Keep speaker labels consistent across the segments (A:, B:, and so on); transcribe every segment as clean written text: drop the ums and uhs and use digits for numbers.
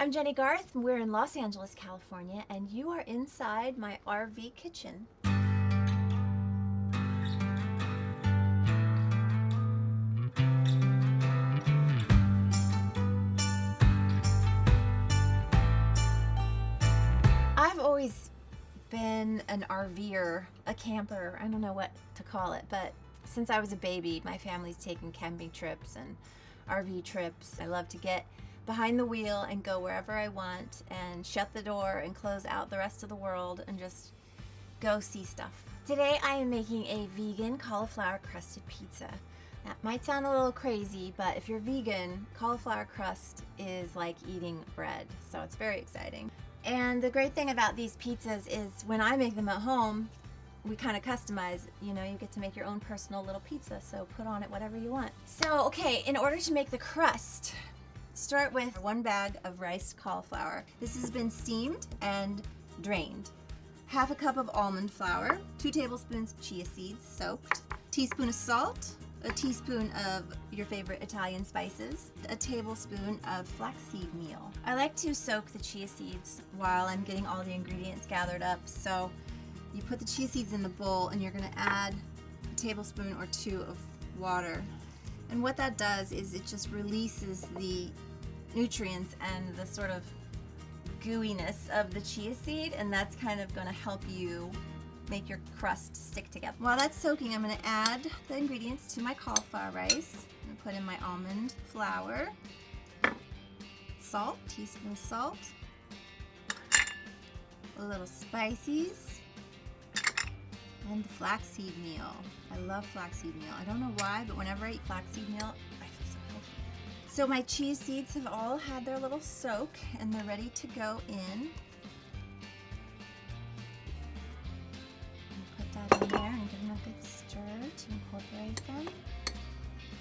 A: I'm Jennie Garth. We're in Los Angeles, California, and you are inside my RV kitchen. I've always been an RVer, a camper, I don't know what to call it, but since I was a baby, my family's taken camping trips and RV trips. I love to get behind the wheel and go wherever I want and shut the door and close out the rest of the world and just go see stuff. Today I am making a vegan cauliflower-crusted pizza. That might sound a little crazy, but if you're vegan, cauliflower crust is like eating bread, so it's very exciting. And the great thing about these pizzas is when I make them at home, we kind of customize, you know, you get to make your own personal little pizza, so put on it whatever you want. So, okay, in order to make the crust, start with 1 bag of riced cauliflower. This has been steamed and drained. 1/2 cup of almond flour, 2 tablespoons of chia seeds soaked, teaspoon of salt, a teaspoon of your favorite Italian spices, a tablespoon of flaxseed meal. I like to soak the chia seeds while I'm getting all the ingredients gathered up. So you put the chia seeds in the bowl and you're gonna add a tablespoon or 2 of water. And what that does is it just releases the nutrients and the sort of gooiness of the chia seed, and that's kind of gonna help you make your crust stick together. While that's soaking, I'm gonna add the ingredients to my cauliflower rice. I'm gonna put in my almond flour, salt, teaspoon of salt, a little spices, and the flaxseed meal. I love flaxseed meal. I don't know why, but whenever I eat flaxseed meal, I feel so healthy. So my chia seeds have all had their little soak and they're ready to go in. Put that in there and give them a good stir to incorporate them.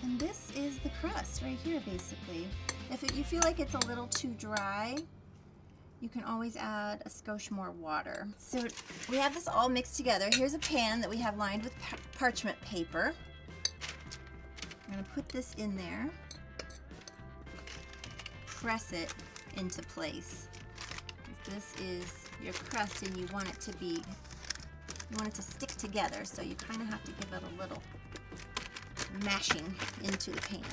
A: And this is the crust right here, basically. If you feel like it's a little too dry, you can always add a skosh more water. So we have this all mixed together. Here's a pan that we have lined with parchment paper. I'm gonna put this in there, press it into place. This is your crust and you want it to stick together, so you kind of have to give it a little mashing into the pan.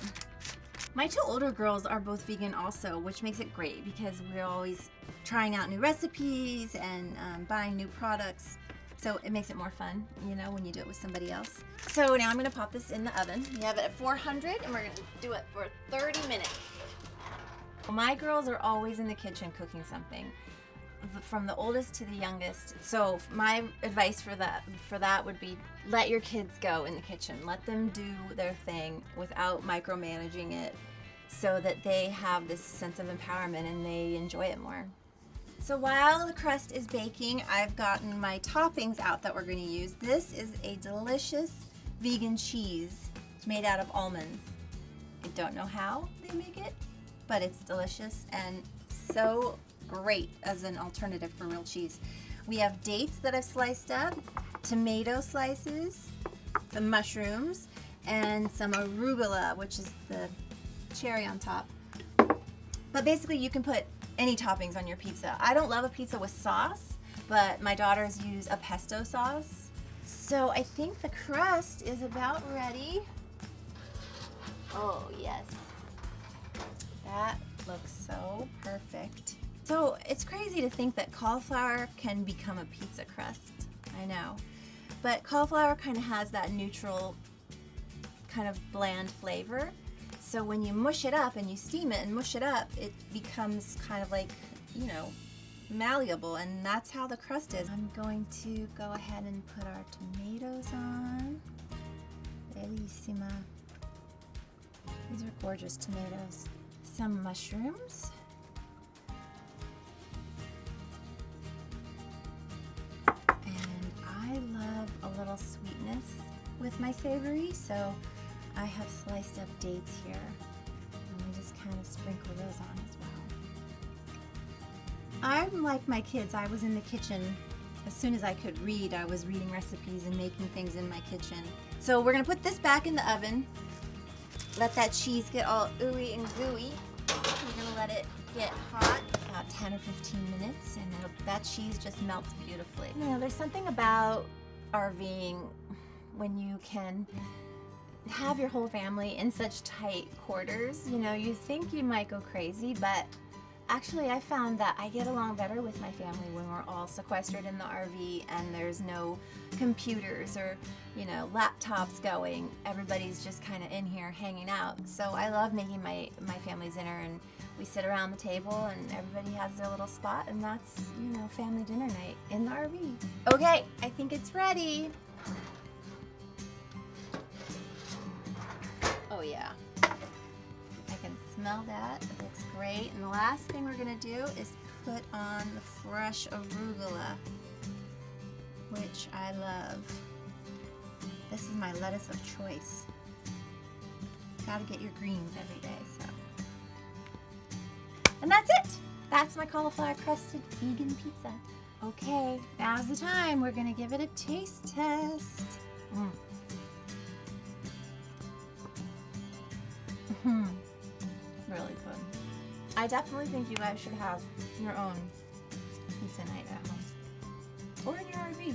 A: My 2 older girls are both vegan also, which makes it great because we're always trying out new recipes and buying new products. So it makes it more fun, you know, when you do it with somebody else. So now I'm gonna pop this in the oven. We have it at 400 and we're gonna do it for 30 minutes. My girls are always in the kitchen cooking something, from the oldest to the youngest. So my advice for that would be let your kids go in the kitchen. Let them do their thing without micromanaging it so that they have this sense of empowerment and they enjoy it more. So while the crust is baking, I've gotten my toppings out that we're going to use. This is a delicious vegan cheese. It's made out of almonds. I don't know how they make it, but it's delicious and so great as an alternative for real cheese. We have dates that I've sliced up, tomato slices, some mushrooms, and some arugula, which is the cherry on top. But basically you can put any toppings on your pizza. I don't love a pizza with sauce, but my daughters use a pesto sauce. So I think the crust is about ready. Oh yes, that looks so perfect. So it's crazy to think that cauliflower can become a pizza crust. I know. But cauliflower kind of has that neutral, kind of bland flavor. So when you mush it up and you steam it and mush it up, it becomes kind of like, you know, malleable, and that's how the crust is. I'm going to go ahead and put our tomatoes on. Bellissima. These are gorgeous tomatoes. Some mushrooms. I love a little sweetness with my savory, so I have sliced up dates here. And I just kind of sprinkle those on as well. I'm like my kids. I was in the kitchen as soon as I could read. I was reading recipes and making things in my kitchen. So we're gonna put this back in the oven. Let that cheese get all ooey and gooey. We're gonna let it get hot. about 10 or 15 minutes, and that cheese just melts beautifully. You know, there's something about RVing when you can have your whole family in such tight quarters. You know, you think you might go crazy, but actually I found that I get along better with my family when we're all sequestered in the RV and there's no computers or, you know, laptops going. Everybody's just kind of in here hanging out. So I love making my family's dinner, and we sit around the table and everybody has their little spot, and that's, you know, family dinner night in the RV. Okay, I think it's ready. Oh yeah, I can smell that. It looks great. And the last thing we're gonna do is put on the fresh arugula, which I love. This is my lettuce of choice. Gotta get your greens every day, so. And that's it. That's my cauliflower-crusted vegan pizza. Okay, now's the time. We're gonna give it a taste test. Really good. I definitely think you guys should have your own pizza night at home or in your RV.